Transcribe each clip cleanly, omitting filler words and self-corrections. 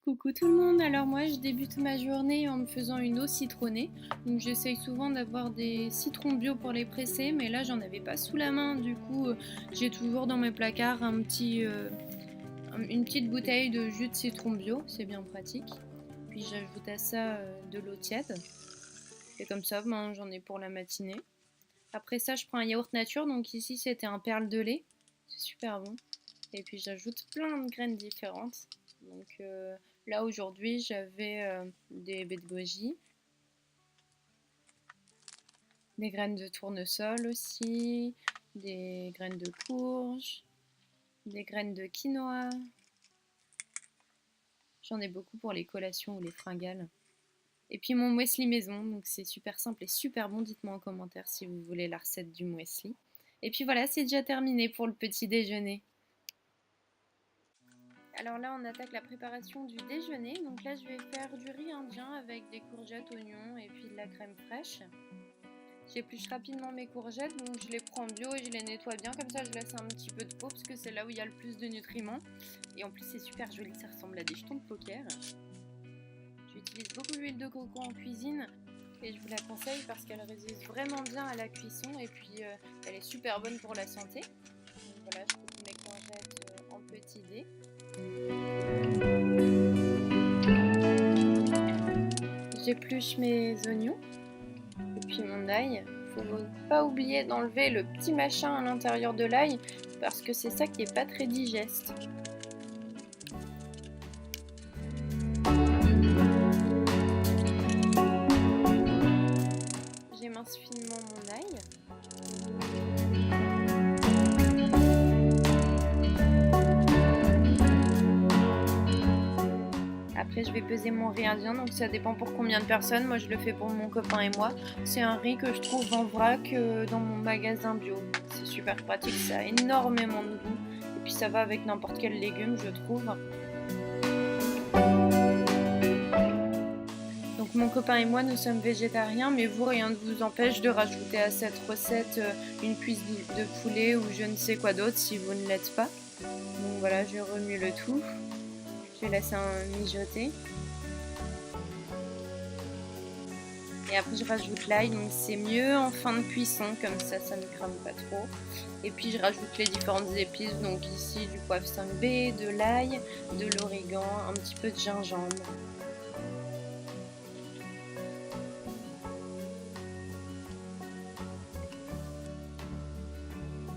Coucou tout le monde, alors moi je débute ma journée en me faisant une eau citronnée. Donc j'essaye souvent d'avoir des citrons bio pour les presser, mais là j'en avais pas sous la main, du coup j'ai toujours dans mes placards une petite bouteille de jus de citron bio, c'est bien pratique. Puis j'ajoute à ça de l'eau tiède, et comme ça ben, j'en ai pour la matinée. Après ça je prends un yaourt nature, donc ici c'était un perle de lait, c'est super bon. Et puis j'ajoute plein de graines différentes. Donc là aujourd'hui j'avais des baies de goji, des graines de tournesol aussi, des graines de courge, des graines de quinoa. J'en ai beaucoup pour les collations ou les fringales. Et puis mon muesli maison, donc c'est super simple et super bon. Dites-moi en commentaire si vous voulez la recette du muesli. Et puis voilà, c'est déjà terminé pour le petit déjeuner. Alors là, on attaque la préparation du déjeuner. Donc là, je vais faire du riz indien avec des courgettes, oignons et puis de la crème fraîche. J'épluche rapidement mes courgettes, donc je les prends bio et je les nettoie bien. Comme ça, je laisse un petit peu de peau parce que c'est là où il y a le plus de nutriments. Et en plus, c'est super joli, ça ressemble à des jetons de poker. J'utilise beaucoup l'huile de coco en cuisine et je vous la conseille parce qu'elle résiste vraiment bien à la cuisson et puis elle est super bonne pour la santé. Donc voilà, je coupe mes courgettes en petits dés. J'épluche mes oignons et puis mon ail. Il ne faut pas oublier d'enlever le petit machin à l'intérieur de l'ail parce que c'est ça qui n'est pas très digeste. J'émince finement mon ail. Après je vais peser mon riz indien, donc ça dépend pour combien de personnes. Moi je le fais pour mon copain et moi. C'est un riz que je trouve en vrac dans mon magasin bio. C'est super pratique, ça a énormément de goût. Et puis ça va avec n'importe quel légume je trouve. Donc mon copain et moi nous sommes végétariens, mais vous rien ne vous empêche de rajouter à cette recette une cuisse de poulet ou je ne sais quoi d'autre si vous ne l'êtes pas. Donc voilà, je remue le tout. Je laisse mijoter. Et après je rajoute l'ail, donc c'est mieux en fin de cuisson, comme ça ne crame pas trop. Et puis je rajoute les différentes épices, donc ici du poivre 5B, de l'ail, de l'origan, un petit peu de gingembre.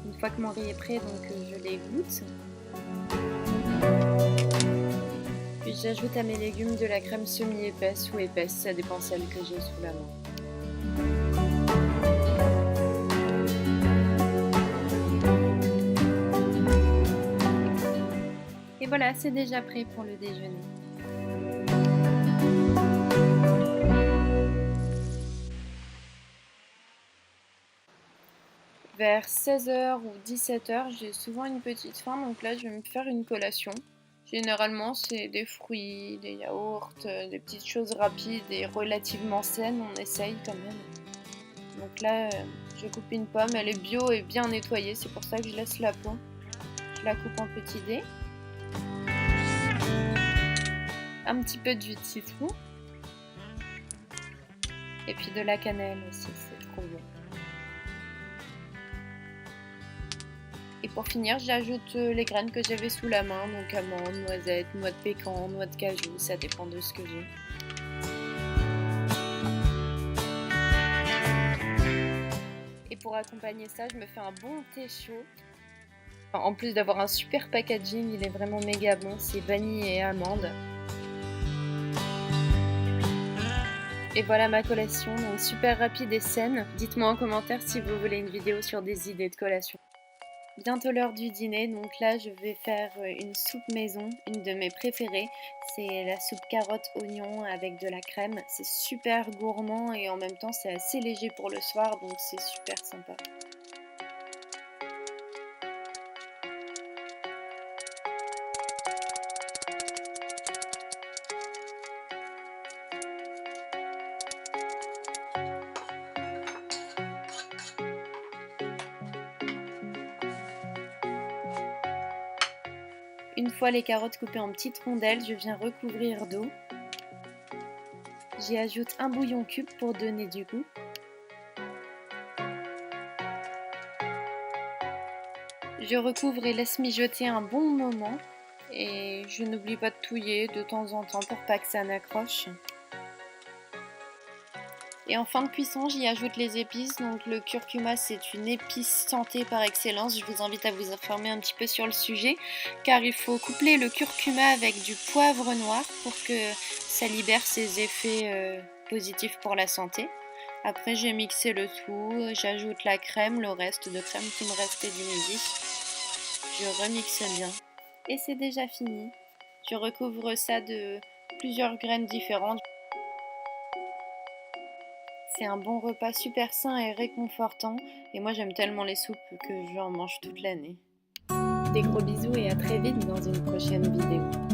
Une fois que mon riz est prêt, donc je l'égoutte. Puis j'ajoute à mes légumes de la crème semi-épaisse ou épaisse, ça dépend celle que j'ai sous la main. Et voilà, c'est déjà prêt pour le déjeuner. Vers 16h ou 17h, j'ai souvent une petite faim, donc là je vais me faire une collation. Généralement c'est des fruits, des yaourts, des petites choses rapides et relativement saines, on essaye quand même. Donc là je coupe une pomme, elle est bio et bien nettoyée, c'est pour ça que je laisse la peau. Je la coupe en petits dés. Un petit peu de jus de citron. Et puis de la cannelle aussi, c'est trop bon. Et pour finir, j'ajoute les graines que j'avais sous la main, donc amandes, noisettes, noix de pécan, noix de cajou, ça dépend de ce que j'ai. Et pour accompagner ça, je me fais un bon thé chaud. En plus d'avoir un super packaging, il est vraiment méga bon, c'est vanille et amande. Et voilà ma collation, donc super rapide et saine. Dites-moi en commentaire si vous voulez une vidéo sur des idées de collation. Bientôt l'heure du dîner, donc là je vais faire une soupe maison, une de mes préférées. C'est la soupe carotte oignon avec de la crème. C'est super gourmand et en même temps c'est assez léger pour le soir, donc c'est super sympa. Une fois les carottes coupées en petites rondelles, je viens recouvrir d'eau. J'y ajoute un bouillon cube pour donner du goût. Je recouvre et laisse mijoter un bon moment. Et je n'oublie pas de touiller de temps en temps pour pas que ça n'accroche. Et en fin de cuisson, j'y ajoute les épices. Donc le curcuma, c'est une épice santé par excellence. Je vous invite à vous informer un petit peu sur le sujet, car il faut coupler le curcuma avec du poivre noir pour que ça libère ses effets positifs pour la santé. Après, j'ai mixé le tout. J'ajoute la crème, le reste de crème qui me restait du midi. Je remixe bien. Et c'est déjà fini. Je recouvre ça de plusieurs graines différentes. C'est un bon repas super sain et réconfortant. Et moi j'aime tellement les soupes que j'en mange toute l'année. Des gros bisous et à très vite dans une prochaine vidéo.